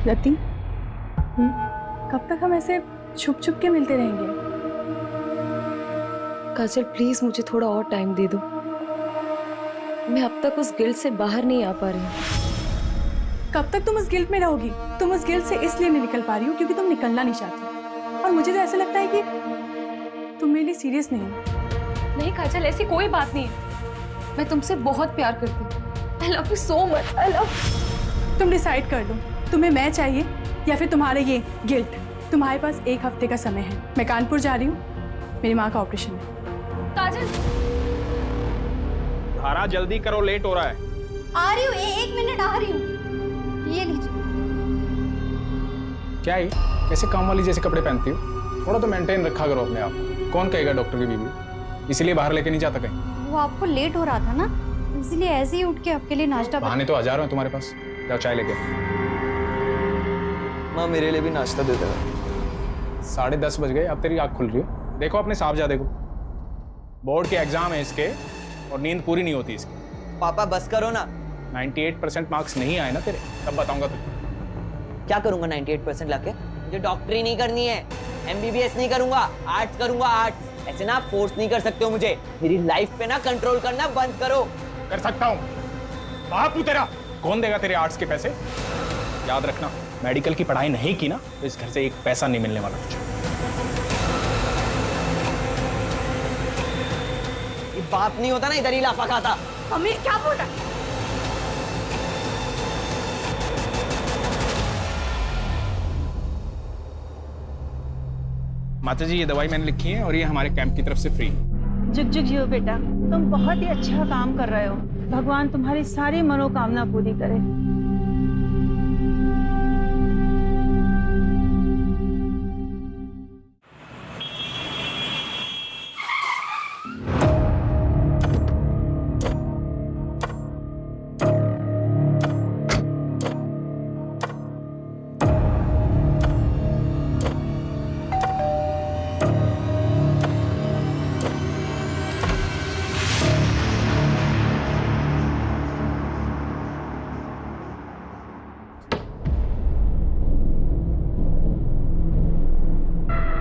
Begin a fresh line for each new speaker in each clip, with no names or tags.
रति, कब तक हम ऐसे छुप छुप के मिलते रहेंगे?
काजल प्लीज मुझे थोड़ा और टाइम दे दो। मैं अब तक उस गिल्ट से बाहर नहीं आ पा रही हूँ।
कब तक तुम उस गिल्ट में रहोगी? तुम उस गिल्ट से इसलिए नहीं निकल पा रही हो क्योंकि तुम निकलना नहीं चाहती, और मुझे तो ऐसा लगता है कि तुम मेरे लिए सीरियस नहीं हो।
नहीं काजल, ऐसी कोई बात नहीं है। मैं तुमसे बहुत प्यार करती हूँ। I love you so much. I love.
तुम डिसाइड कर लो, तुम्हें मैं चाहिए या फिर तुम्हारे ये गिल्ट। तुम्हारे पास 1 हफ्ते का समय है। मैं कानपुर जा रही हूँ, मेरी माँ का ऑपरेशन है।
काजल
धारा जल्दी करो, लेट हो रहा है।
आ रही हूँ, 1 मिनट आ रही हूँ। ये लीजिए।
क्या है, कैसे काम वाली जैसे कपड़े पहनती हो? थोड़ा तो मेंटेन रखा करो अपने आप। कौन कहेगा डॉक्टर की बीवी? इसलिए बाहर लेके नहीं जाता कहीं।
वो आपको लेट हो रहा था ना, इसलिए ऐसे ही उठ के आपके लिए नाश्ता
बहाने तो हजारों हैं तुम्हारे पास। जाओ चाय लेके।
माँ मेरे लिए भी नाश्ता दे देना।
10:30 बज गए, अब तेरी आँख खुल रही है। देखो अपने साहबजादे को, बोर्ड के एग्जाम है इसके और नींद पूरी नहीं होती इसकी।
पापा बस करो ना।
98% मार्क्स नहीं आए ना तेरे, तब बताऊंगा तुझे।
क्या करूंगा 98% लाके? मुझे डॉक्टरी नहीं करनी है, MBBS नहीं करूंगा, आर्ट्स करूंगा आर्ट्स। ऐसे ना फोर्स नहीं कर सकते हो मुझे। मेरी लाइफ पे ना कंट्रोल करना बंद करो।
कर सकता हूँ, बापू तेरा कौन देगा तेरे आर्ट्स के पैसे? याद रखना, मेडिकल की पढ़ाई नहीं की ना तो इस घर से 1 पैसा नहीं मिलने वाला तुझे।
ये बाप नहीं होता ना, इधर ही लाफा खाता।
मम्मी क्या बोल रहा है?
माता जी, ये दवाई मैंने लिखी है और ये हमारे कैंप की तरफ से फ्री।
जुग जुग जियो बेटा, तुम बहुत ही अच्छा काम कर रहे हो। भगवान तुम्हारी सारी मनोकामना पूरी करे।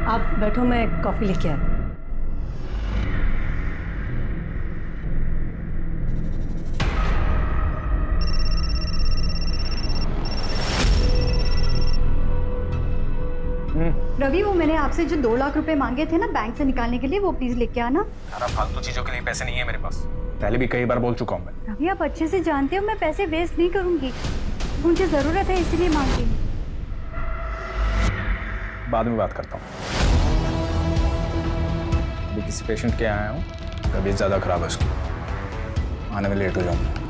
आप बैठो, मैं कॉफी लेके आती हूँ।
रवि, वो मैंने आपसे जो 2 लाख रुपए मांगे थे ना बैंक से निकालने के लिए, वो प्लीज लेके आना।
सारा फालतू चीजों के लिए पैसे नहीं है मेरे पास, पहले भी कई बार बोल चुका हूँ मैं।
रवि, आप अच्छे से जानते हो मैं पैसे वेस्ट नहीं करूंगी। मुझे जरूरत है इसीलिए मांग रही हूँ।
बाद में बात करता हूँ। अभी किसी पेशेंट के यहाँ आया हूँ, तबीयत ज़्यादा खराब है उसकी, आने में लेट हो जाऊँगा।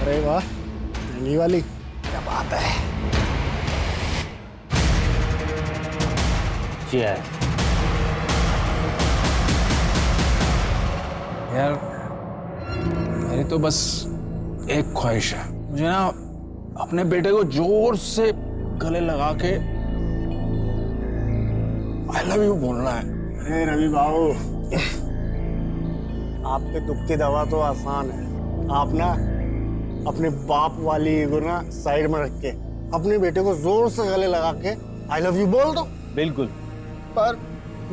अरे वाह, महंगी वाली, क्या बात है।
यार मेरी तो बस एक ख्वाहिश है, मुझे ना अपने बेटे को जोर से गले लगा के आई लव यू बोलना है।
अरे रवि बाबू, आपके दुख की दवा तो आसान है। आप ना अपने बाप वाली ईगो ना साइड में रख के अपने बेटे को जोर से गले लगा के आई लव यू बोल दो।
बिल्कुल।
पर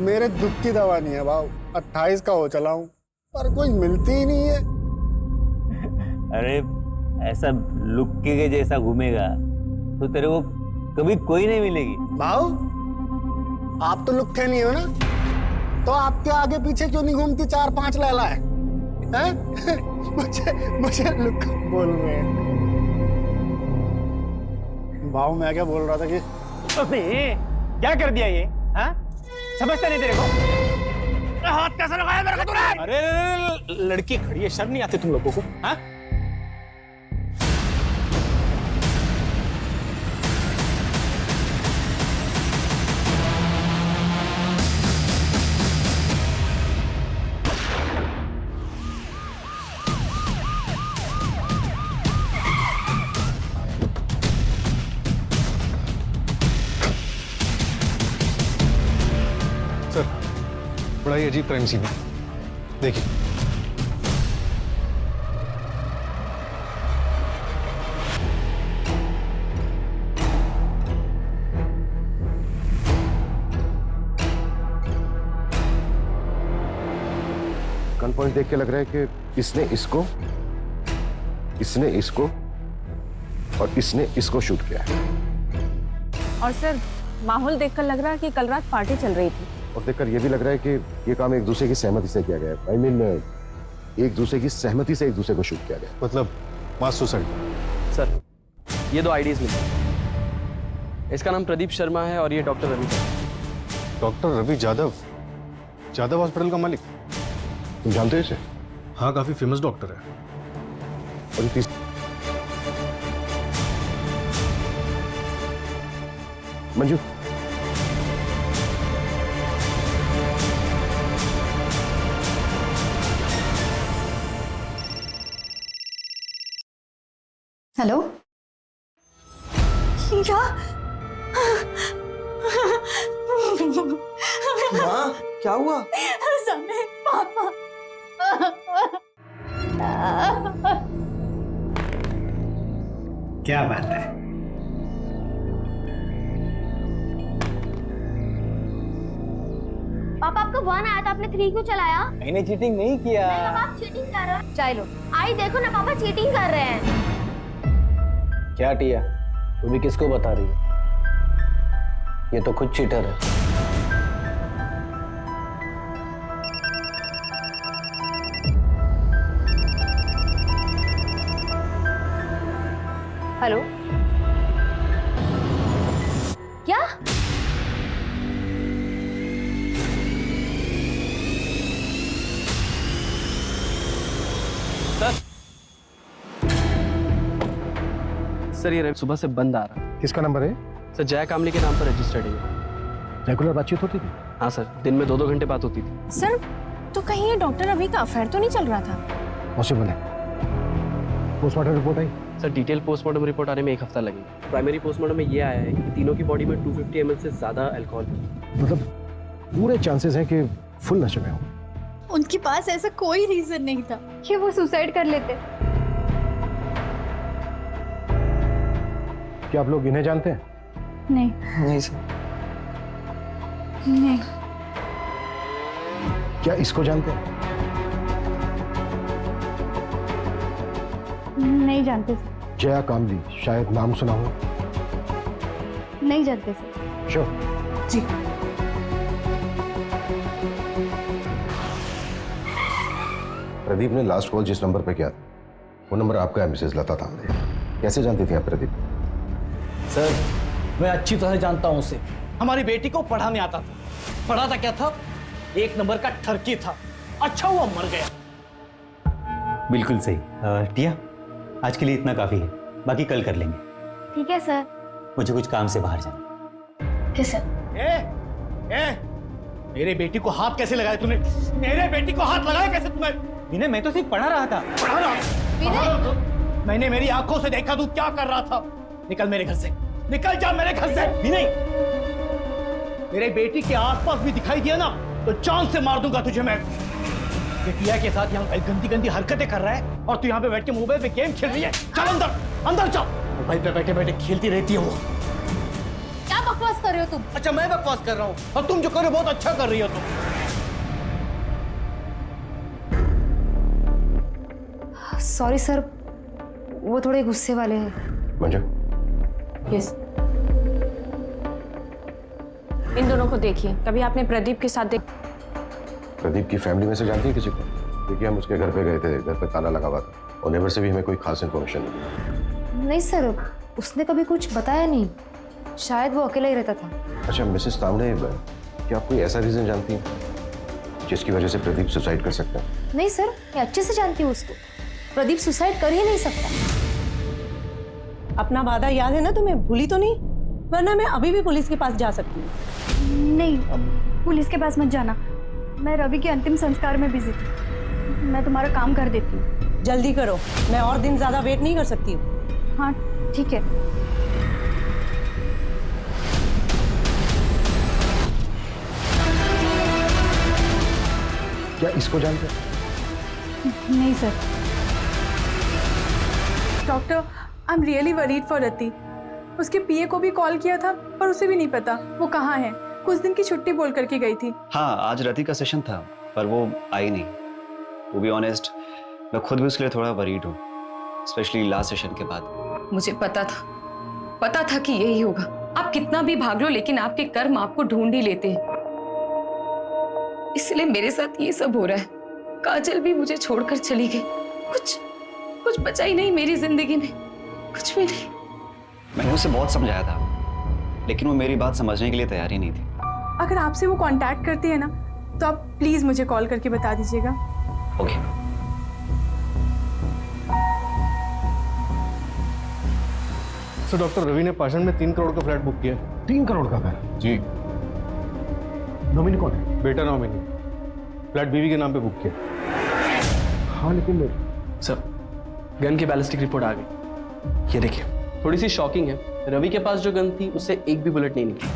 मेरे दुख की दवा नहीं है बाबू, 28 का हो चला हूँ पर कोई मिलती ही नहीं है।
अरे ऐसा लुक्के के जैसा घूमेगा तो तेरे को कभी कोई नहीं मिलेगी।
बाबू आप तो लुक थे नहीं हो ना, तो आपके आगे पीछे क्यों नहीं घूमती 4-5 लैला है? मुझे लुक बोल रहे हैं। भाव मैं क्या बोल रहा था कि
अबे क्या कर दिया ये? हाँ, समझता नहीं तेरे को? हाथ कैसे लगाया मेरे को तूने? अरे लड़की खड़ी है, शर्म नहीं आती तुम लोगों को? हाँ?
बड़ा ही अजीब क्राइम सीन है, देखिए।
गन पॉइंट देख के लग रहा है कि इसने इसको और इसने इसको शूट किया है।
और सर माहौल देखकर लग रहा है कि कल रात पार्टी चल रही थी।
और देखकर ये भी लग रहा है कि ये काम एक दूसरे की सहमति से किया गया है। आई मीन एक दूसरे की सहमति से एक दूसरे को शूट किया गया।
मतलब मास सुसाइड।
सर ये 2 आईडीज मिले। इसका नाम प्रदीप शर्मा है और ये doctor Ravi.
Doctor Ravi Yadav hospital का मालिक।
तुम जानते हो इसे?
हाँ, काफी फेमस डॉक्टर है।
और मंजू,
हेलो हीरा।
माँ क्या हुआ?
समय पापा।
क्या बात है?
पापा आपका 1 आया था, आपने 3 क्यों चलाया?
मैंने चीटिंग नहीं किया।
आप चीटिंग कर रहे हो। चाय लो। आई देखो ना पापा चीटिंग कर रहे हैं।
क्या टिया, तू भी किसको बता रही है? ये तो खुद चीटर है।
हेलो,
क्या?
सर ये सुबह से बंद आ रहा है।
किसका नंबर है?
सर जय कामली के नाम पर रजिस्टर्ड है।
रेगुलर बातचीत होती थी?
हाँ सर, दिन में 2-2 घंटे बात होती थी।
सर तो कहीं ये डॉक्टर रवि का अफेयर तो नहीं चल रहा था?
पॉसिबल है। पोस्टमार्टम रिपोर्ट आई?
सर डिटेल पोस्टमार्टम रिपोर्ट आने में 1 हफ्ता लगेगा। प्राइमरी पोस्टमार्टम में ये आया है कि तीनों की बॉडी में 250 ml से ज्यादा अल्कोहल।
मतलब पूरे चांसेस हैं कि फुल नशे में हो।
उनके पास ऐसा कोई रीजन नहीं था कि वो सुसाइड कर लेते।
क्या आप लोग इन्हें जानते हैं?
नहीं सर।
नहीं।
क्या इसको जानते हैं?
नहीं जानते सर।
जया कामली, शायद नाम सुना हो।
नहीं जानते सर।
श्योर?
जी।
प्रदीप ने लास्ट कॉल जिस नंबर पे किया था वो नंबर आपका है, मिसेज लता तांबे। कैसे जानती थी आप प्रदीप?
सर मैं अच्छी तरह जानता हूं उसे। हमारी बेटी को पढ़ाने आता था। पढ़ाता क्या था? 1 नंबर का ठरकी था। अच्छा हुआ मर गया।
बिल्कुल सही। टिया, आज के लिए इतना काफी है, बाकी कल कर लेंगे।
ठीक है सर।
मुझे कुछ काम से बाहर जाना।
ठीक सर।
मेरे बेटी को हाथ कैसे लगाया तूने? मेरे बेटी को हाथ लगाया कैसे तुमने? विनय, मैं तो सिर्फ पढ़ा रहा था। पढ़ा रहा? मैंने मेरी आंखों से देखा तू क्या कर रहा था। निकल मेरे घर से, निकल जा मेरे घर से। विनय, मेरे बेटी के आसपास भी दिखाई दिया ना तो जान से मार दूंगा तुझे मैं। ये टिया के साथ यहाँ गंदी गंदी हरकतें कर रहा है और तू यहाँ पे बैठ के मोबाइल पे गेम खेल रही है। चल अंदर, अंदर चल। मोबाइल पे बैठे बैठे खेलती रहती है वो।
क्या बकवास कर रहे हो तुम?
अच्छा मैं बकवास कर रहा हूँ और तुम जो कर रहे हो बहुत अच्छा कर रही हो तुम।
सॉरी सर, वो थोड़े गुस्से वाले हैं।
मंजू,
यस। इन दोनों को देखिए, कभी आपने प्रदीप के साथ
प्रदीप की फैमिली में से जानती है किसी को? क्योंकि हम उसके घर पे गए थे, घर पे ताला लगा हुआ था और नेबर से भी हमें कोई खास इन्फॉर्मेशन नहीं मिली।
नहीं सर, उसने कभी कुछ बताया नहीं, शायद वो अकेला ही रहता था।
अच्छा मिसेस तावड़े, क्या आप कोई ऐसा रीजन जानती हैं जिसकी वजह से प्रदीप सुसाइड कर सकता है?
नहीं सर, मैं अच्छे से जानती हूँ उसको। प्रदीप सुसाइड कर ही नहीं सकता।
अपना वादा याद है ना तुम्हें? भूली तो नहीं? वरना मैं अभी भी पुलिस के पास जा सकती हूँ।
नहीं, पुलिस के पास मत जाना। मैं रवि के अंतिम संस्कार में बिजी थी। मैं तुम्हारा काम कर देती हूँ।
जल्दी करो, मैं और दिन ज्यादा वेट नहीं कर सकती हूँ।
हाँ ठीक है।
क्या इसको जानते हैं?
नहीं sir.
Doctor, I am really worried for Rati. उसके पीए को भी कॉल किया था पर उसे भी नहीं पता वो कहाँ है। कुछ दिन की छुट्टी बोल करके गई थी।
हाँ, आज रति का सेशन था पर वो आई नहीं। टू बी ऑनेस्ट, मैं खुद भी उसके लिए थोड़ा वरीड हूँ, स्पेशली लास्ट सेशन के बाद।
मुझे पता था कि यही होगा। आप कितना भी भाग लो लेकिन आपके कर्म आपको ढूंढ ही लेते हैं, इसलिए मेरे साथ ये सब हो रहा है। काजल भी मुझे छोड़कर चली गई। कुछ बचा ही नहीं मेरी जिंदगी में, कुछ भी नहीं।
मैंने उसे बहुत समझाया था लेकिन वो मेरी बात समझने के लिए तैयार ही नहीं थी।
अगर आपसे वो कांटेक्ट करती है ना तो आप प्लीज मुझे कॉल करके बता दीजिएगा।
ओके।
सर डॉक्टर रवि ने पाषाण में 3 करोड़ का फ्लैट बुक किया।
3 करोड़ का फ्लैट?
जी।
नॉमिनी कौन है?
बेटा नॉमिनी। फ्लैट बीवी के नाम पे बुक किया।
हाँ लेकिन
सर, गन की बैलिस्टिक रिपोर्ट आ गई, ये देखिए। थोड़ी सी शॉकिंग है, रवि के पास जो गन थी उससे एक भी बुलेट नहीं निकली।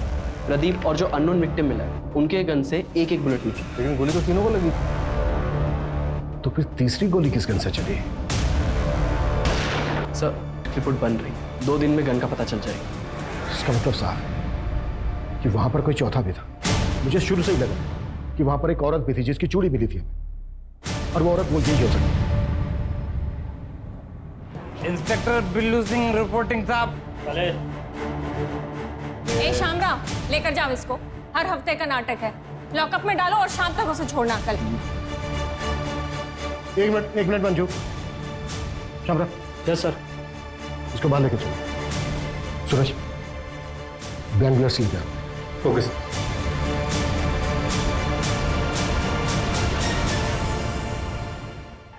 प्रदीप और जो अननोन विक्टिम मिला है उनके गन से एक बुलेट निकली।
लेकिन गोली तो तीनों को लगी थी।
तो फिर तीसरी गोली किस गन से चली?
सर, रिपोर्ट बन रही, 2 दिन में गन का पता चल जाएगा।
इसका मतलब साफ है कि वहां पर कोई चौथा भी था। मुझे शुरू से ही लगा कि वहां पर एक औरत भी थी जिसकी चूड़ी मिली थी हमें, और वो औरत वो यही हो सकती।
इंस्पेक्टर बिल्लू सिंह रिपोर्टिंग साहब।
ए शामराव, लेकर जाओ इसको। हर हफ्ते का नाटक है। लॉकअप में डालो और शाम तक उसे छोड़ना। कल
1 minute Manju. Shamrao.
Yes sir.
इसको बाहर लेके चलो। सूरज, बैंगलोर सीन पे।
Okay sir.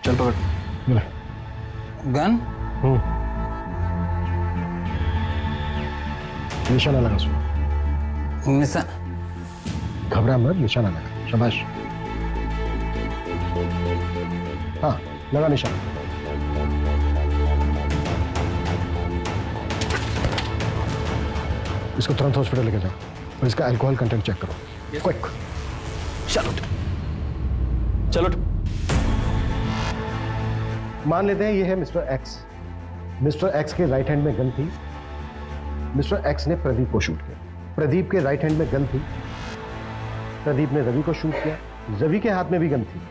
चल पकड़। गन?
निशाना लगा उसमें। घबरा मत, निशाना लगा। शाबाश। हाँ, लगा निशाना। इसको तुरंत हॉस्पिटल लेके जाओ और इसका अल्कोहल कंटेंट चेक करो। क्विक।
चलो।
मान लेते हैं ये है मिस्टर एक्स। मिस्टर एक्स के राइट हैंड में गन थी। मिस्टर एक्स ने प्रदीप को शूट किया। प्रदीप के राइट हैंड में गन थी। प्रदीप ने रवि को शूट किया। रवि के हाथ में भी गन थी,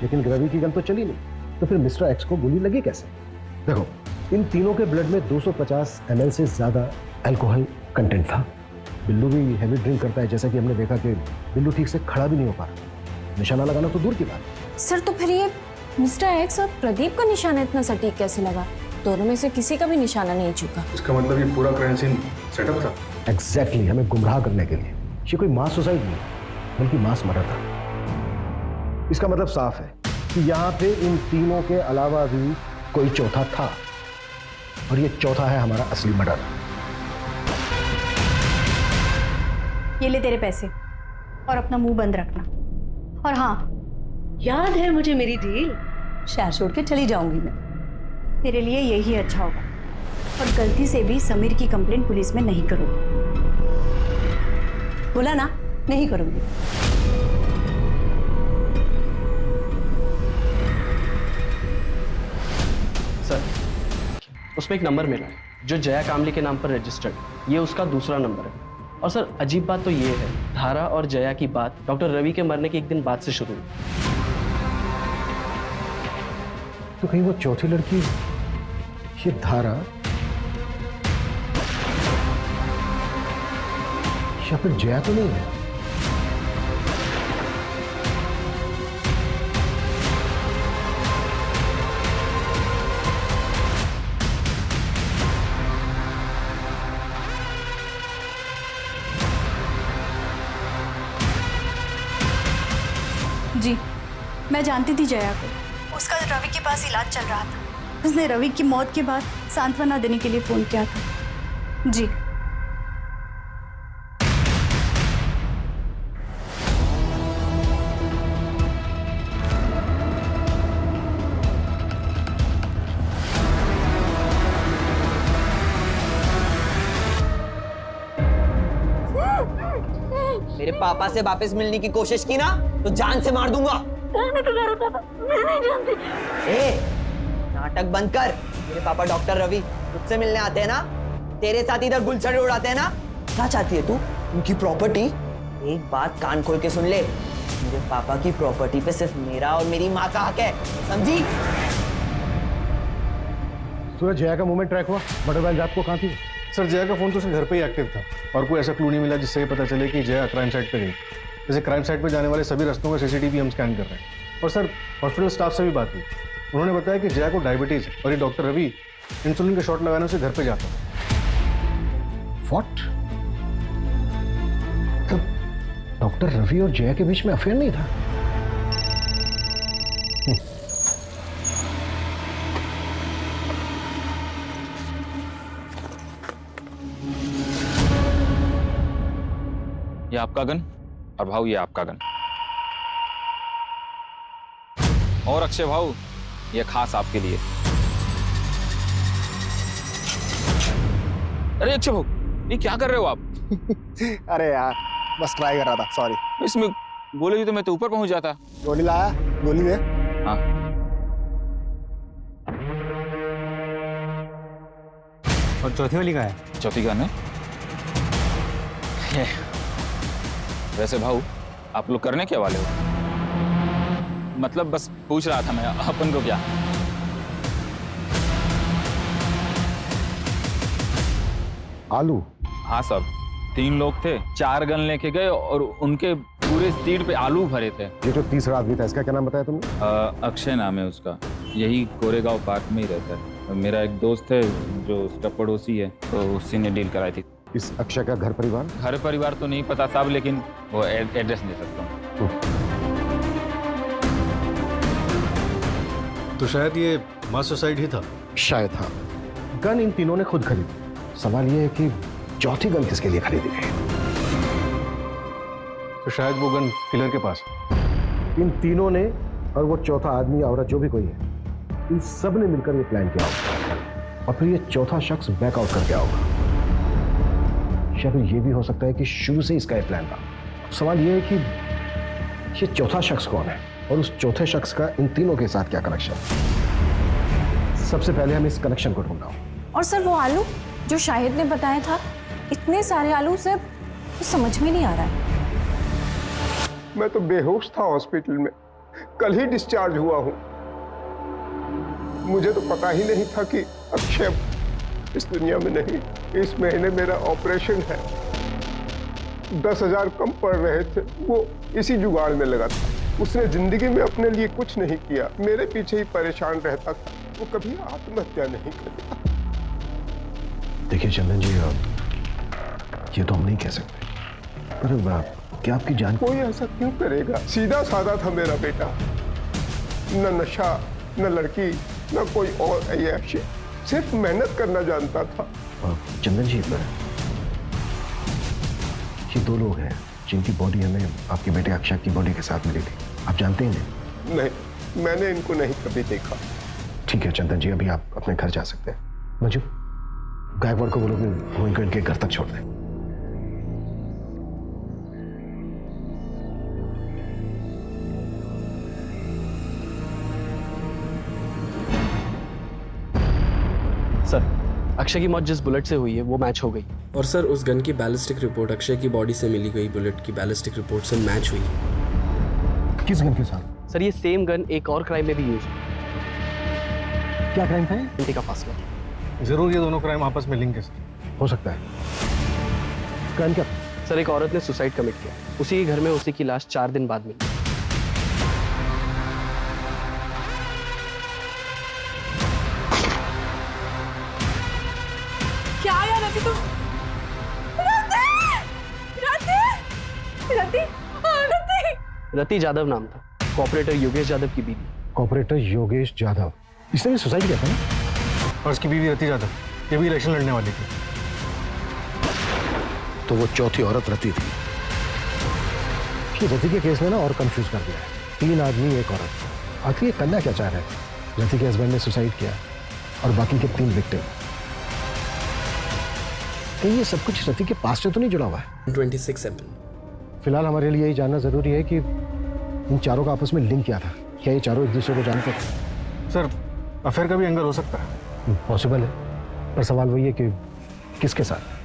लेकिन रवि की गन तो चली नहीं। तो फिर मिस्टर एक्स को गोली लगी कैसे? देखो, इन तीनों के ब्लड में 250 ml से ज्यादा अल्कोहल कंटेंट था। बिल्लू भी हैवी ड्रिंक करता है, जैसा कि हमने देखा कि बिल्लू ठीक से खड़ा भी नहीं हो पा रहा। निशाना लगाना तो दूर की बात।
सर, तो फिर ये मिस्टर एक्स और प्रदीप का निशाना इतना सटीक कैसे लगा? दोनों में से किसी का भी निशाना नहीं चुका।
इसका मतलब ये पूरा क्राइम सीन सेटअप था।
एग्जैक्टली, हमें गुमराह करने के लिए। ये कोई मास सुसाइड नहीं बल्कि मास मर्डर था। इसका मतलब साफ है कि यहाँ पे इन तीनों के अलावा भी कोई चौथा था, और ये चौथा है हमारा असली मर्डर।
ये ले तेरे पैसे और अपना मुंह बंद रखना। और हाँ,
याद है मुझे मेरी डील? शहर छोड़ के चली जाऊंगी मैं।
तेरे लिए यही अच्छा होगा। और गलती से भी समीर की कंप्लेंट पुलिस में नहीं करूंगी।
बोला ना, नहीं करूंगी।
सर, उसमें एक नंबर मिला है जो जया कामली के नाम पर रजिस्टर्ड। ये उसका दूसरा नंबर है। और सर, अजीब बात तो ये है, धारा और जया की बात डॉक्टर रवि के मरने के 1 दिन बाद से शुरू हुई।
तो कहीं वो चौथी लड़की ये धारा, या फिर जया तो नहीं है?
जी, मैं जानती थी जया को। उसका रवि के पास इलाज चल रहा था। उसने रवि की मौत के बाद सांत्वना देने के लिए फोन किया था। जी।
मेरे पापा से वापस मिलने की कोशिश की ना तो जान से मार दूंगा। ए, नाटक बंद कर। मेरे पापा डॉक्टर रवि तुझसे मिलने आते हैं ना, तेरे साथ इधर गुलछड़े उड़ाते हैं ना। क्या चाहती है तू? उनकी प्रॉपर्टी? एक बात कान खोल के सुन ले, मेरे पापा की प्रॉपर्टी पे सिर्फ मेरा और मेरी माँ का हक है, समझी?
सूरज, जया का मूवमेंट ट्रैक हुआ? बटरफ्लाई रात को कहाँ थी?
सर जया का फोन तो सिर्फ घर पे ही एक्टिव था और कोई ऐसा क्लू नहीं मिला जिससे ये पता चले कि जया क्राइम साइट पे गई। जैसे क्राइम साइट पे जाने वाले सभी रास्तों का सीसीटीवी हम स्कैन कर रहे हैं। और सर हॉस्पिटल स्टाफ से भी बात हुई, उन्होंने बताया कि जया को डायबिटीज है और ये डॉक्टर रवि इंसुलिन का शॉट लगाने से घर पे जाता है।
व्हाट? तब डॉक्टर रवि और जया के बीच में अफेयर नहीं था?
ये आपका गन और भाऊ ये आपका गन। और अक्षय भाऊ ये खास आपके लिए। अरे अक्षय भाऊ ये क्या कर रहे हो आप?
अरे यार बस ट्राई कर रहा था, सॉरी।
इसमें गोली दी तो मैं तो ऊपर पहुंच जाता।
गोली लाया? गोली दे।
हाँ
और चौथी वाली कहाँ है?
चौथी गन है। वैसे भाऊ आप लोग करने क्या वाले हो? मतलब बस पूछ रहा था मैं, अपन को क्या?
आलू?
हाँ सब 3 लोग थे, 4 गन लेके गए और उनके पूरे सीट पे आलू भरे थे।
ये जो तीसरा आदमी था इसका क्या नाम बताया तुमने?
अक्षय नाम है उसका, यही कोरेगांव पार्क में ही रहता है। मेरा एक दोस्त है जो उसका पड़ोसी है, तो उसी ने डील कराई थी।
इस अक्षय का घर परिवार?
घर परिवार तो नहीं पता साहब, लेकिन वो एड्रेस दे सकता हूँ।
तो शायद ये मास सुसाइड ही था।
शायद हाँ। गन इन तीनों ने खुद खरीदी। सवाल ये है कि चौथी गन किसके लिए खरीदी गई?
तो शायद वो गन किलर के पास।
इन तीनों ने और वो चौथा आदमी औरत जो भी कोई है, इन सब ने मिलकर ये प्लान किया होगा और फिर ये चौथा शख्स बैकआउट करके आओगा। या फिर ये भी हो सकता है कि शुरू से इसका ये प्लान था। सवाल ये है कि ये चौथा शख्स कौन है और उस चौथे शख्स का इन तीनों के साथ क्या कनेक्शन? सबसे पहले हम इस कनेक्शन को ढूंढना।
और सर वो आलू जो शाहिद ने बताया था, इतने सारे आलू से तो समझ में नहीं आ रहा है।
मैं तो बेहोश था हॉस्पिटल में, कल ही डिस्चार्ज हुआ हूं। मुझे तो पता ही नहीं था कि अक्षय इस दुनिया में नहीं। इस महीने मेरा ऑपरेशन है, 10,000 कम पड़ रहे थे, वो इसी जुगाड़ में लगा था। उसने जिंदगी में अपने लिए कुछ नहीं किया, मेरे पीछे ही परेशान रहता था। वो कभी आत्महत्या नहीं करेगा।
देखिए चंदन जी, ये तो हम नहीं कह सकते, पर क्या आपकी जान?
कोई ऐसा क्यों करेगा? सीधा साधा था मेरा बेटा, न नशा, न लड़की, न कोई और ऐश, सिर्फ मेहनत करना जानता था।
चंदन जी, ये 2 लोग हैं जिनकी बॉडी हमें आपके बेटे अक्षय की बॉडी के साथ मिली थी। आप जानते हैं इन्हें?
नहीं, मैंने इनको नहीं कभी देखा।
ठीक है चंदन जी, अभी आप अपने घर जा सकते हैं। मंजू, गायकवाड़ को बोलो कि वो इनको इनके घर तक छोड़ दें।
सर, अक्षय की मौत जिस बुलेट से हुई है वो मैच हो गई।
और सर उस गन की बैलिस्टिक रिपोर्ट अक्षय की बॉडी से मिली गई बुलेट की बैलिस्टिक रिपोर्ट से मैच हुई।
किस गन के साथ?
सर ये सेम गन एक और क्राइम में भी यूज हुई।
क्या क्राइम था?
घंटे का फासला।
जरूर ये दोनों क्राइम आपस में लिंक है।
हो सकता है। क्राइम क्या?
सर एक औरत ने सुसाइड कमिट किया, उसी के घर में उसी की लाश 4 दिन बाद मिली।
क्या यार रति तुम?
रति जादव नाम था, कॉपरेटर योगेश यादव की बीवी।
कॉपरेटर योगेश यादव, इसने भी सुसाइड किया था ना?
और उसकी बीवी रति यादव, ये भी इलेक्शन लड़ने वाली थी।
तो वो चौथी औरत रति थी। कि रति के केस में ना और कंफ्यूज कर दिया है। 3 आदमी 1 औरत। आखिर ये करना क्या चाह रहा है? रति के हस्बैंड ने सुसाइड किया और बाकी के 3 विक्टिम। कहीं ये सब कुछ रति के पास से तो नहीं जुड़ा हुआ है?
26/7।
फिलहाल हमारे लिए यही जानना जरूरी है कि इन चारों का आपस में लिंक क्या था। क्या ये चारों एक दूसरे को जानते थे?
सर अफेयर का भी एंगल हो सकता है।
पॉसिबल है, पर सवाल वही है कि किसके साथ?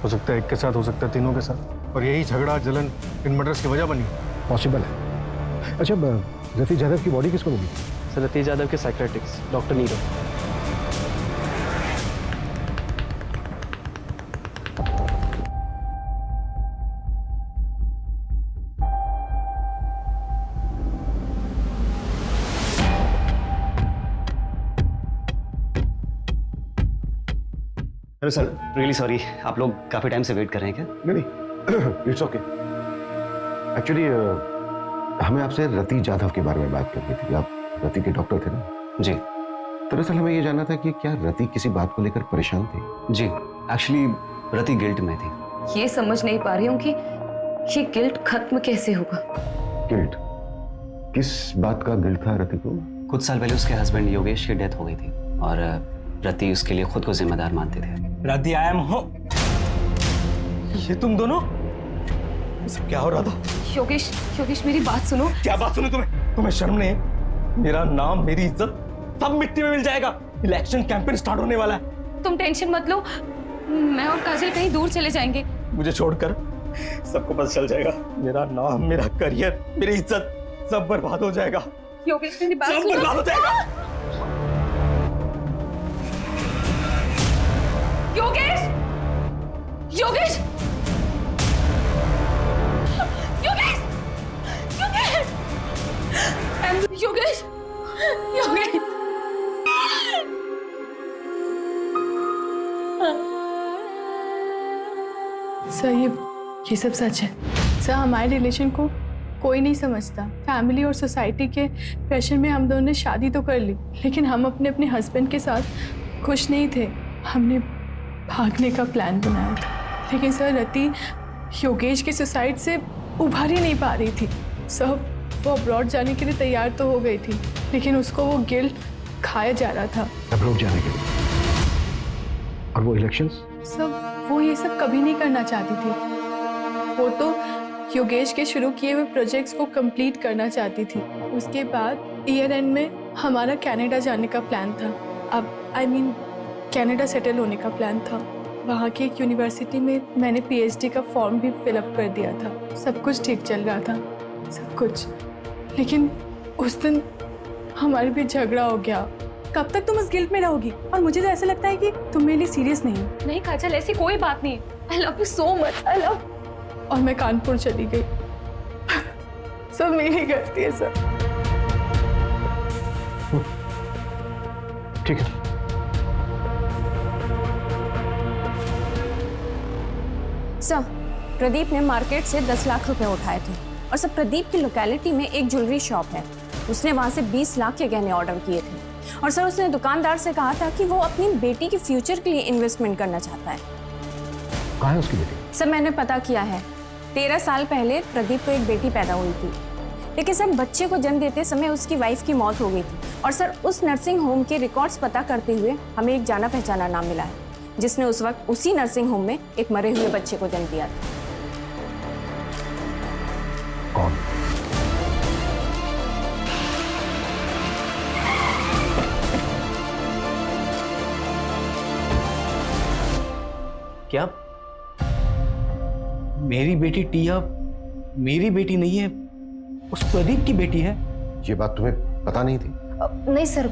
हो सकता है एक के साथ, हो सकता है तीनों के साथ, और यही झगड़ा जलन इन मर्डर्स की वजह बनी।
पॉसिबल है। अच्छा, रति यादव की बॉडी किसको मिली?
सर रति यादव के psychiatrist doctor Nirav.
Hello sir, really sorry, आप लोग काफी टाइम से वेट कर रहे हैं क्या?
नहीं, इट्स ओके। एक्चुअली हमें आपसे रति यादव के बारे में बात करनी थी। आप रति के डॉक्टर थे ना?
जी।
दरअसल हमें ये जानना था कि क्या रति किसी बात को लेकर परेशान थी?
जी, एक्चुअली रति गिल्ट में थी।
ये समझ नहीं पा रही हूँ कि ये गिल्ट खत्म कैसे होगा।
गिल्ट? किस बात का गिल्ट था रति को?
कुछ साल पहले उसके हस्बैंड योगेश की डेथ हो गई थी और रति उसके लिए खुद को जिम्मेदार मानते थे।
रति आई एम हो। ये तुम दोनों? सब क्या हो रहा था?
योगेश, योगेश मेरी बात सुनो।
क्या बात सुनो तुम्हें? तुम्हें शर्म नहीं है? मेरा नाम, मेरी इज्जत सब मिट्टी में मिल जाएगा। इलेक्शन कैंपेन स्टार्ट होने वाला है।
तुम टेंशन मत लो, मैं और काजल कहीं दूर चले जाएंगे।
मुझे छोड़कर सबको पता चल जाएगा। मेरा नाम, मेरा करियर, मेरी इज्जत सब बर्बाद हो जाएगा।
योगेश मेरी बात
सब
सुनो।
बर्बाद हो जाएगा।
योगेश! योगेश! योगेश! योगेश! योगेश! योगेश!
सर ये सब सच है। सर हमारे रिलेशन को कोई नहीं समझता। फैमिली और सोसाइटी के प्रेशर में हम दोनों ने शादी तो कर ली, लेकिन हम अपने अपने हस्बैंड के साथ खुश नहीं थे। हमने भागने का प्लान बनाया था, लेकिन सर रति योगेश के सुसाइड से उभर ही नहीं पा रही थी। सर वो अब्रॉड जाने के लिए तैयार तो हो गई थी, लेकिन उसको वो गिल्ट खाया जा रहा था।
अब्रॉड जाने के लिए? और वो इलेक्शंस?
सब वो ये सब कभी नहीं करना चाहती थी। वो तो योगेश के शुरू किए हुए प्रोजेक्ट्स को कंप्लीट करना चाहती थी। उसके बाद ईयर एंड में हमारा कनाडा जाने का प्लान था। अब कनाडा सेटल होने का प्लान था। वहाँ की एक यूनिवर्सिटी में मैंने पीएचडी का फॉर्म भी फिलअप कर दिया था। सब कुछ ठीक चल रहा था, सब कुछ। लेकिन उस दिन हमारे बीच झगड़ा हो गया। कब तक तुम उस गिल्ट में रहोगी? और मुझे तो ऐसा लगता है कि तुम मेरे लिए सीरियस नहीं हो।
नहीं काजल, ऐसी कोई बात नहीं। I love you so much, I love.
और मैं कानपुर चली गई। सब मेरी गलती है सर।
ठीक है।
सर, प्रदीप ने मार्केट से 10 लाख रुपए उठाए थे और सर प्रदीप की लोकेलिटी में एक ज्वेलरी शॉप है। उसने वहां से 20 लाख के गहने ऑर्डर किए थे और सर उसने दुकानदार से कहा था कि वो अपनी बेटी के फ्यूचर के लिए इन्वेस्टमेंट करना चाहता है।
कहाँ है उसकी बेटी?
सर मैंने पता किया है, 13 साल पहले प्रदीप को एक बेटी पैदा हुई थी, लेकिन सर बच्चे को जन्म देते समय उसकी वाइफ की मौत हो गई थी। और सर उस नर्सिंग होम के रिकॉर्ड्स पता करते हुए हमें एक जाना पहचाना नाम मिला है, जिसने उस वक्त उसी नर्सिंग होम में एक मरे हुए बच्चे को जन्म दिया था।
कौन?
क्या मेरी बेटी टिया मेरी बेटी नहीं है, उस प्रदीप की बेटी है?
ये बात तुम्हें पता नहीं थी?
नहीं सर,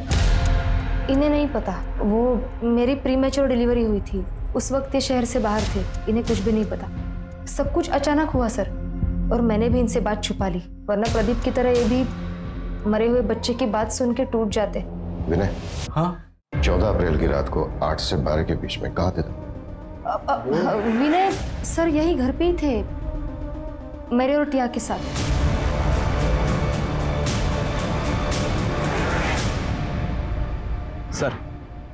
इन्हें नहीं पता। वो मेरी प्रीमेच्योर डिलीवरी हुई थी, उस वक्त ये शहर से बाहर थे, इन्हें कुछ भी नहीं पता। सब कुछ अचानक हुआ सर, और मैंने भी इनसे बात छुपा ली, वरना प्रदीप की तरह ये भी मरे हुए बच्चे की बात सुन के टूट जाते।
विनय,
हाँ
14 अप्रैल की रात को 8 से 12 के बीच में कहाँ थे तुम?
विनय सर यही घर पे ही थे, मेरे और टिया के साथ।
सर,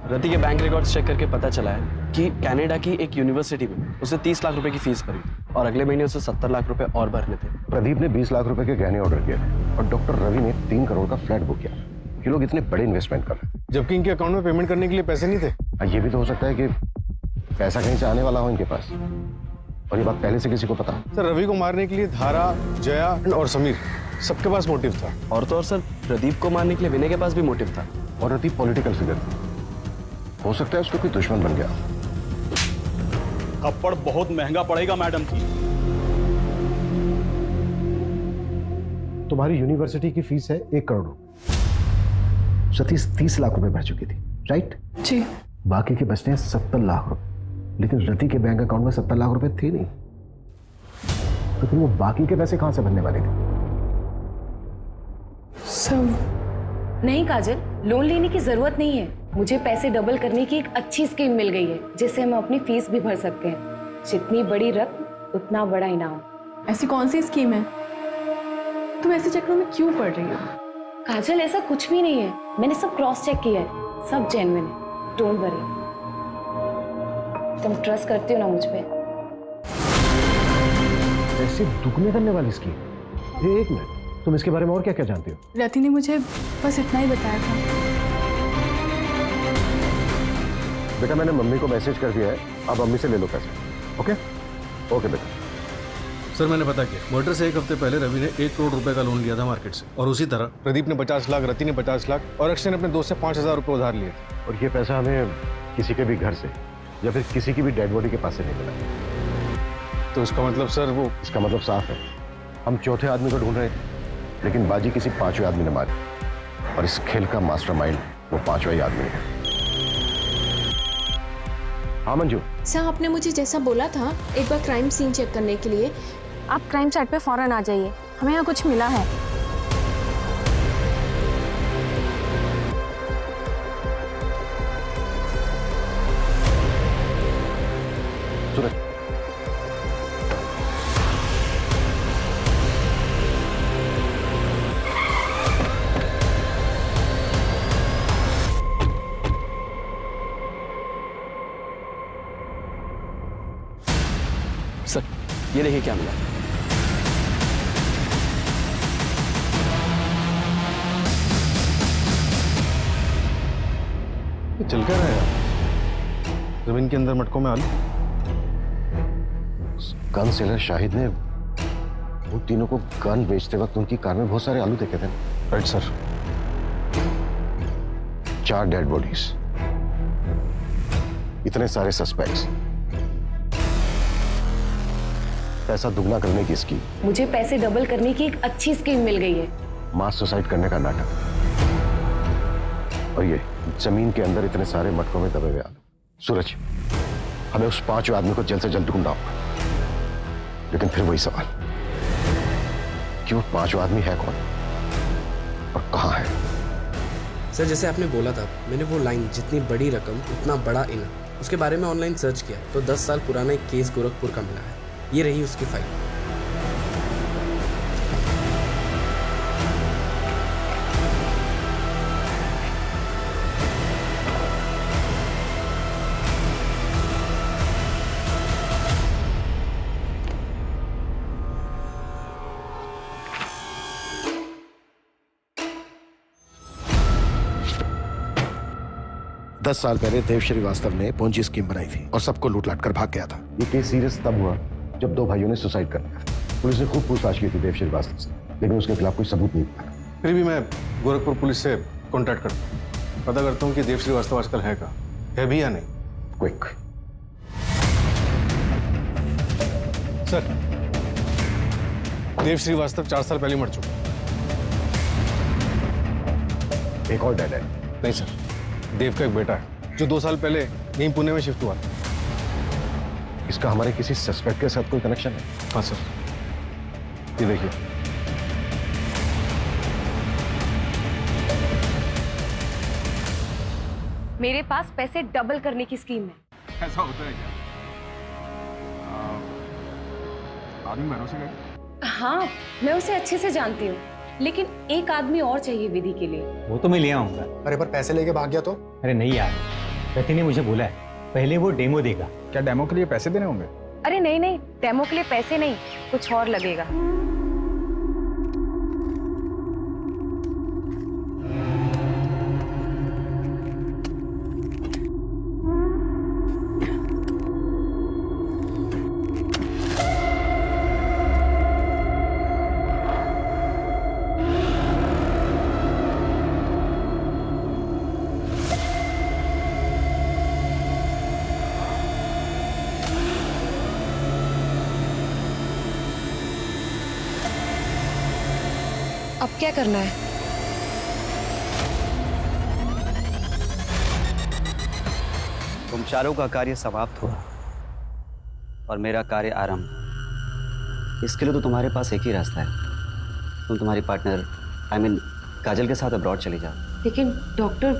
रति के बैंक रिकॉर्ड्स चेक करके पता चला है कि कनाडा की एक यूनिवर्सिटी में उसे 30 लाख रुपए की फीस भरी थी और अगले महीने उसे 70 लाख रुपए और भरने थे।
प्रदीप ने 20 लाख रुपए के गहने ऑर्डर किए थे और डॉक्टर रवि ने 3 करोड़ का फ्लैट बुक किया। ये लोग इतने बड़े इन्वेस्टमेंट कर रहे थे,
जबकि इनके अकाउंट में पेमेंट करने के लिए पैसे नहीं थे।
ये भी तो हो सकता है कि पैसा कहीं से आने वाला हो इनके पास, और ये बात पहले से किसी को पता।
सर, रवि को मारने के लिए धारा, जया और समीर सबके पास मोटिव था।
और तो और सर, प्रदीप को मारने के लिए विनय के पास भी मोटिव था।
और रति पॉलिटिकल फिगर थी, हो सकता है उसको कोई दुश्मन बन गया।
थप्पड़ बहुत महंगा पड़ेगा मैडम जी।
तुम्हारी यूनिवर्सिटी की फीस है 1 करोड़। सतीश 30 लाख रुपए भर चुकी थी, राइट?
जी।
बाकी के बचते हैं 70 लाख रुपए, लेकिन रति के बैंक अकाउंट में 70 लाख रुपए थे नहीं, तो फिर वो बाकी के पैसे कहां से भरने वाले थे?
सब
नहीं काजल, लोन लेने की जरूरत नहीं है। मुझे पैसे डबल करने की एक अच्छी स्कीम मिल गई है, जिससे हम अपनी फीस भी भर सकते हैं। जितनी बड़ी रकम उतना बड़ा इनाम।
ऐसी कौन सी स्कीम है? तुम ऐसे चक्रों में क्यों पड़ रही हो?
काजल, ऐसा कुछ भी नहीं है, मैंने सब क्रॉस चेक किया है, सब जेन्युइन है, डोंट वरी। तुम ट्रस्ट करती हो ना मुझ पे?
ऐसे दुगने करने वाली स्कीम? एक मिनट, तुम इसके बारे में और क्या क्या जानती हो?
रति ने मुझे बस इतना ही बताया था।
बेटा, मैंने मम्मी को मैसेज कर दिया है, अब मम्मी से ले लो पैसे। ओके ओके बेटा।
सर, मैंने पता किया, मर्डर से 1 हफ्ते पहले रवि ने 1 करोड़ रुपए का लोन लिया था मार्केट से, और उसी तरह प्रदीप ने 50 लाख, रति ने 50 लाख और अक्षय ने अपने दोस्त से 5,000 रुपए उधार लिए थे।
और ये पैसा हमें किसी के भी घर से या फिर किसी की भी डेड बॉडी के पास से नहीं मिला।
तो इसका मतलब सर, वो
इसका मतलब साफ है, हम चौथे आदमी को ढूंढ रहे थे, लेकिन बाजी किसी 5वें आदमी ने मारी, और इस खेल का मास्टरमाइंड वो 5वां ही आदमी है। हाँ मंजू।
सर, आपने मुझे जैसा बोला था एक बार क्राइम सीन चेक करने के लिए, आप क्राइम साइट पे फौरन आ जाइए, हमें यहाँ कुछ मिला है।
सूरज,
सर, ये देखिए क्या मिला।
ये चल क्या रहा है यार? जमीन के अंदर मटकों में आलू।
गन सेलर शाहिद ने उन तीनों को गन बेचते वक्त उनकी कार में बहुत सारे आलू देखे थे।
Right sir.
4 डेड बॉडीज, इतने सारे सस्पेक्ट्स, पैसा दुगना करने की स्कीम।
मुझे पैसे डबल करने की एक अच्छी स्कीम मिल गई है।
मास सुसाइड करने का नाटक, और ये जमीन के अंदर इतने सारे मटकों में दबे हुए आलू। सूरज, हमें उस 5वें आदमी को जल्द से जल्द ढूंढना होगा, लेकिन फिर वही सवाल कि वो 5वां आदमी है कौन और कहां है?
सर, जैसे आपने बोला था, मैंने वो लाइन जितनी बड़ी रकम उतना बड़ा इनाम, उसके बारे में ऑनलाइन सर्च किया तो 10 साल पुराना एक केस गोरखपुर का मिला है। ये रही उसकी फाइल।
दस साल पहले देव श्रीवास्तव ने पोंजी स्कीम बनाई थी और सबको लूट लाट कर भाग गया था। ये केस सीरियस तब हुआ जब 2 भाइयों ने सुसाइड कर लिया था। पुलिस ने खूब पूछताछ की थी देव श्रीवास्तव से, लेकिन उसके खिलाफ कोई सबूत नहीं मिला।
फिर भी मैं गोरखपुर पुलिस से कांटेक्ट करता हूँ, पता करता हूँ कि देव श्रीवास्तव आजकल है कहाँ, है भी या नहीं।
क्विक।
सर, देव श्रीवास्तव 4 साल पहले मर चुका।
एक और डेड है?
नहीं सर, देव का एक बेटा है जो 2 साल पहले यहीं पुणे में शिफ्ट हुआ था।
इसका हमारे किसी सस्पेक्ट के साथ कोई कनेक्शन है?
हाँ सर।
ये देखिए,
मेरे पास पैसे डबल करने की स्कीम है।
ऐसा होता है क्या? आदमी भरोसे का?
हाँ, मैं उसे अच्छे से जानती हूँ, लेकिन एक आदमी और चाहिए विधि के लिए।
वो तो मैं ले आऊंगा।
अरे पर पैसे लेके भाग गया तो?
अरे नहीं यार, रति ने मुझे बोला है पहले वो डेमो देगा।
क्या डेमो के लिए पैसे देने होंगे?
अरे नहीं नहीं, डेमो के लिए पैसे नहीं, कुछ और लगेगा। अब क्या करना है?
तुम चारों का कार्य समाप्त हुआ और मेरा कार्य आरंभ। इसके लिए तो तुम्हारे पास एक ही रास्ता है। तुम तुम्हारी पार्टनर काजल के साथ अब्रॉड चली जाओ।
लेकिन डॉक्टर,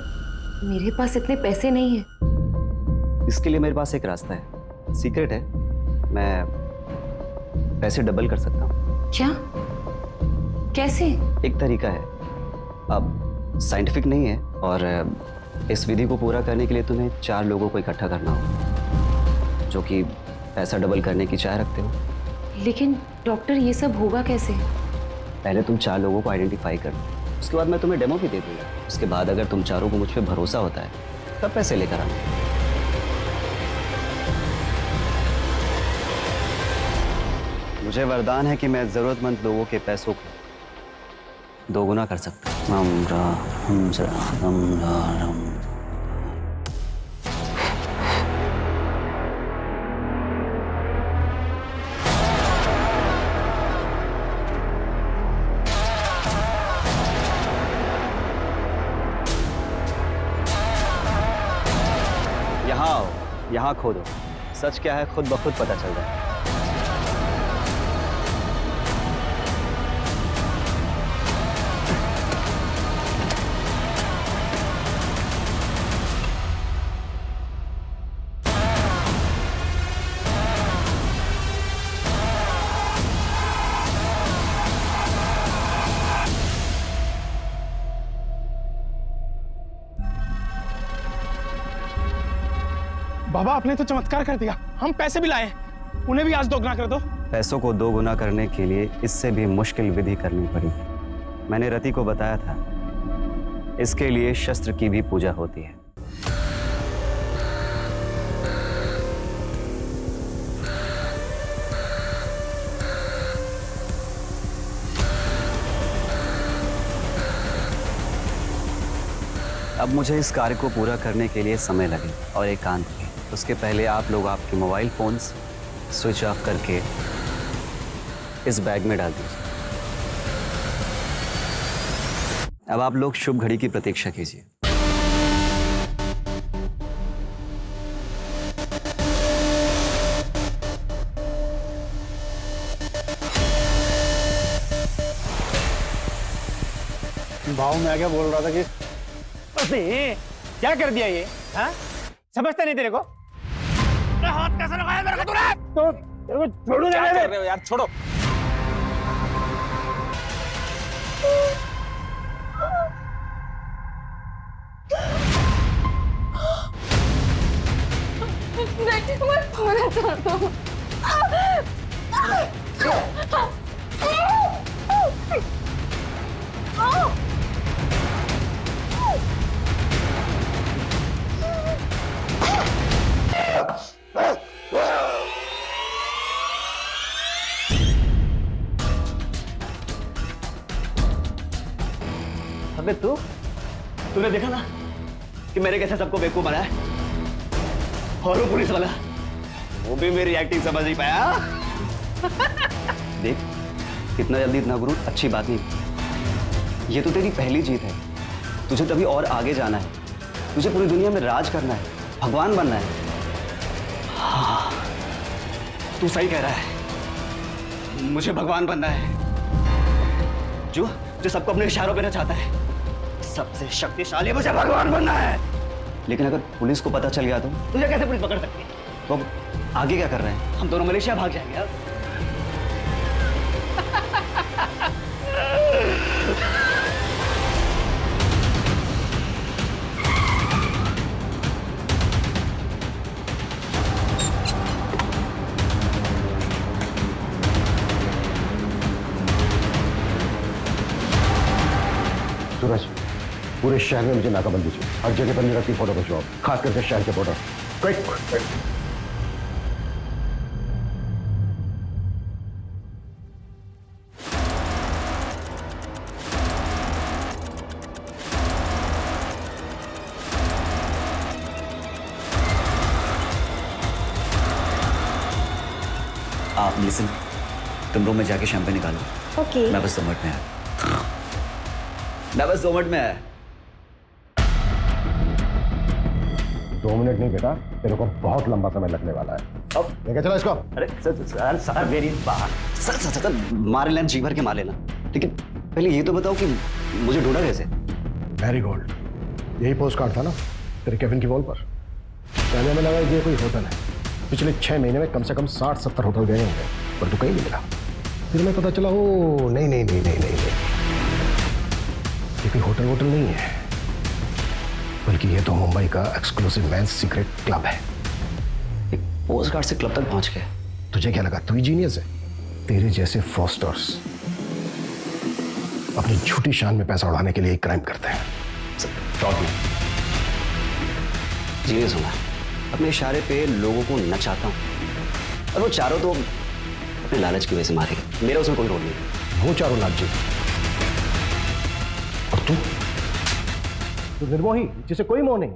मेरे पास इतने पैसे नहीं हैं।
इसके लिए मेरे पास एक रास्ता है, सीक्रेट है। मैं पैसे डबल कर सकता हूँ।
क्या? कैसे?
एक तरीका है, अब साइंटिफिक नहीं है, और इस विधि को पूरा करने के लिए तुम्हें 4 लोगों को इकट्ठा करना हो जो कि पैसा डबल करने की चाह रखते हो।
लेकिन डॉक्टर, ये सब होगा कैसे?
पहले तुम 4 लोगों को आइडेंटिफाई कर लो, उसके बाद मैं तुम्हें डेमो भी दे दूंगा। उसके बाद अगर तुम चारों को मुझ पर भरोसा होता है तब पैसे लेकर आना। मुझे वरदान है कि मैं जरूरतमंद लोगों के पैसों को 2 गुना कर सकता हूँ। यहाँ आओ, यहाँ खोदो। सच क्या है खुद ब खुद पता चल रहा है।
बाबा, आपने तो चमत्कार कर दिया। हम पैसे भी लाए, उन्हें भी आज 2 गुना कर दो।
पैसों को 2 गुना करने के लिए इससे भी मुश्किल विधि करनी पड़ी। मैंने रति को बताया था, इसके लिए शस्त्र की भी पूजा होती है। अब मुझे इस कार्य को पूरा करने के लिए समय लगे और एकांत भी। उसके पहले आप लोग आपके मोबाइल फोन्स स्विच ऑफ करके इस बैग में डाल दीजिए। अब आप लोग शुभ घड़ी की प्रतीक्षा कीजिए।
भाव मैं क्या बोल रहा था कि
अरे क्या कर दिया ये? हाँ, समझता नहीं तेरे को? हाथ कैसे लगाया मेरे को तूने? तो तेरे को छोड़ू नहीं मैं।
रहे हो यार, छोड़ो।
अबे तूने देखा ना कि मैंने कैसे सबको बेवकूफ बनाया, और वो पुलिस वाला वो भी मेरी एक्टिंग समझ नहीं पाया। देख कितना जल्दी इतना गुरूर अच्छी बात नहीं। ये तो तेरी पहली जीत है, तुझे तभी और आगे जाना है। तुझे पूरी दुनिया में राज करना है, भगवान बनना है। हाँ, तू सही कह रहा है, मुझे भगवान बनना है, जो जो सबको अपने इशारों पे नचाता है। सबसे शक्तिशाली मुझे भगवान बनना है। लेकिन अगर पुलिस को पता चल गया तो तुझे कैसे पुलिस पकड़ सकती है? तो अब आगे क्या कर रहे हैं? हम दोनों मलेशिया भाग जाएंगे अब।
सूरज, पूरे शहर में मुझे नाकाबंदी चाहिए। हर जगह पर मेरा की फोटो खिंचवाओ, खास करके शहर के बॉर्डर। क्विक।
आप लिसन, तुम रूम में जाके शैंपेन निकालो।
ओके।
मैं बस 2 मिनट में आया। मैं बस 2 मिनट में आया।
2 मिनट नहीं बेटा, तेरे को बहुत लंबा समय लगने वाला है। अब लेके चलो इसको।
अरे सर मेरी बात। सर मार लेना, जी भर के मार लेना, लेकिन पहले ये तो बताओ कि मुझे ढूंढा कैसे?
मैरीगोल्ड, यही पोस्ट कार्ड था ना तेरे केविन की वॉल पर। पहले हमें लगा ये कोई होटल है। पिछले 6 महीने में कम से कम 60-70 होटल गए होंगे, पर तू कहीं नहीं मिला। फिर मैं पता चला, ओ नहीं, ये कोई होटल नहीं है, बल्कि ये तो मुंबई का एक्सक्लूसिव मेंस सीक्रेट क्लब है।
एक पोस्ट कार्ड से क्लब तक पहुंच गए।
तुझे क्या लगा तू ही जीनियस है? तेरे जैसे फ्रॉस्टर्स अपनी झूठी शान में पैसा उड़ाने के लिए क्राइम करते हैं।
फ्रॉड में जीनियस हूं, अपने इशारे पे लोगों को नचाता हूं, और वो चारों तो अपने लालच की वजह से मारेगा। मेरा उसमें कोई रोल नहीं।
वो चारों लालची, और तू निर्मोही जिसे कोई मोह नहीं।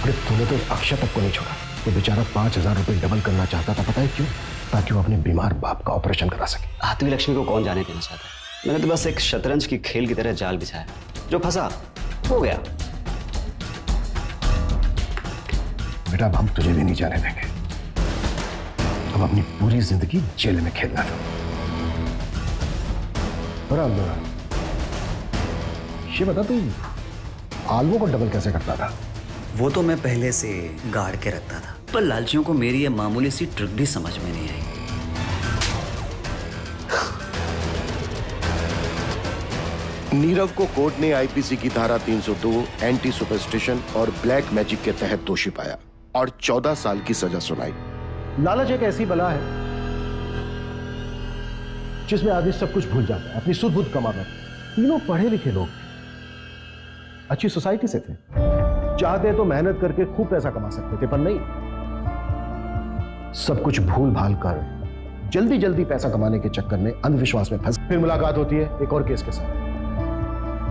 अरे तूने तो उस अक्षय तक को नहीं छोड़ा। वो बेचारा 5,000 रुपए डबल करना चाहता था, पता है क्यों? ताकि वो अपने बीमार बाप का ऑपरेशन करा सके।
आती हुई लक्ष्मी को कौन जाने देना चाहता है? मैंने तो बस एक शतरंज की खेल की तरह जाल बिछाया, जो फंसा हो गया।
बेटा अब हम तुझे भी नहीं जाने देंगे। अब अपनी पूरी जिंदगी जेल में खेलना था। बराबर। ये बता तू आलू को डबल कैसे करता था?
वो तो मैं पहले से गाड़ के रखता था, पर लालचियों को मेरी ये मामूली सी ट्रिक भी समझ में नहीं आई।
नीरव को कोर्ट ने आईपीसी की धारा 302 एंटी सुपरस्टिशन और ब्लैक मैजिक के तहत दोषी पाया और 14 साल की सजा सुनाई। लालच एक ऐसी बला है जिसमें आदमी सब कुछ भूल जाता है, अपनी सुध बुध कमा बैठता है। तीनों पढ़े लिखे लोग, अच्छी सोसाइटी से थे, चाहते तो मेहनत करके खूब पैसा कमा सकते थे, पर नहीं, सब कुछ भूल भाल कर जल्दी जल्दी पैसा कमाने के चक्कर में अंधविश्वास में फंस। फिर मुलाकात होती है एक और केस के साथ।